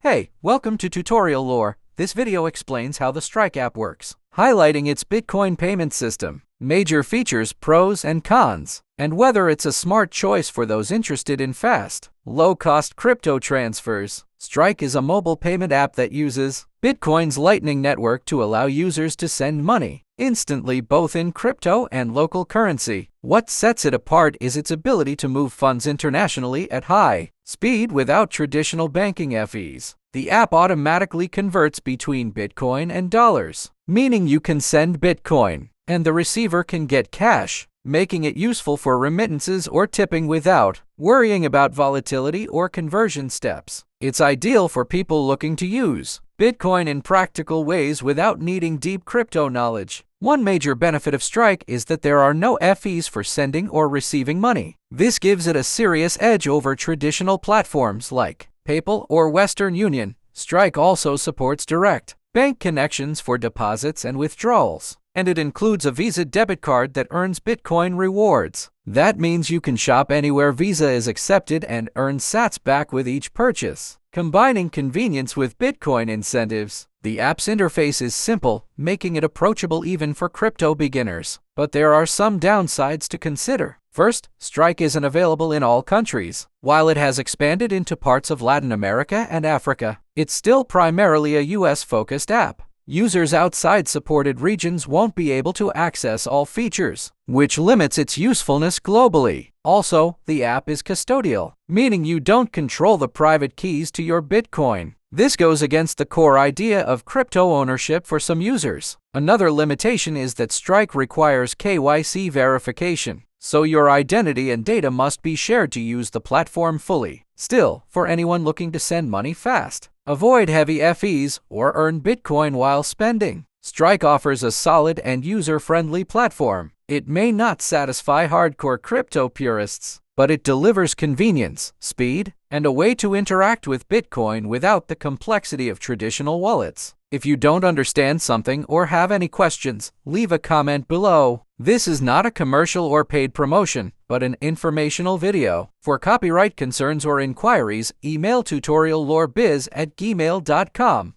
Hey, welcome to Tutorial Lore. This video explains how the Strike app works, highlighting its Bitcoin payment system, major features, pros and cons, and whether it's a smart choice for those interested in fast, low-cost crypto transfers. Strike is a mobile payment app that uses Bitcoin's Lightning Network to allow users to send money instantly, both in crypto and local currency. What sets it apart is its ability to move funds internationally at high speed without traditional banking fees. The app automatically converts between Bitcoin and dollars, meaning you can send Bitcoin and the receiver can get cash, making it useful for remittances or tipping without worrying about volatility or conversion steps. It's ideal for people looking to use Bitcoin in practical ways without needing deep crypto knowledge. One major benefit of Strike is that there are no fees for sending or receiving money. This gives it a serious edge over traditional platforms like PayPal or Western Union. Strike also supports direct bank connections for deposits and withdrawals, and it includes a Visa debit card that earns Bitcoin rewards. That means you can shop anywhere Visa is accepted and earn sats back with each purchase. Combining convenience with Bitcoin incentives, the app's interface is simple, making it approachable even for crypto beginners. But there are some downsides to consider. First, Strike isn't available in all countries. While it has expanded into parts of Latin America and Africa, it's still primarily a US-focused app. Users outside supported regions won't be able to access all features, which limits its usefulness globally. Also, the app is custodial, meaning you don't control the private keys to your Bitcoin. This goes against the core idea of crypto ownership for some users. Another limitation is that Strike requires KYC verification, so your identity and data must be shared to use the platform fully. Still, for anyone looking to send money fast, avoid heavy fees, or earn Bitcoin while spending, Strike offers a solid and user-friendly platform. It may not satisfy hardcore crypto purists, but it delivers convenience, speed, and a way to interact with Bitcoin without the complexity of traditional wallets. If you don't understand something or have any questions, leave a comment below. This is not a commercial or paid promotion, but an informational video. For copyright concerns or inquiries, email tutoriallorebiz@gmail.com.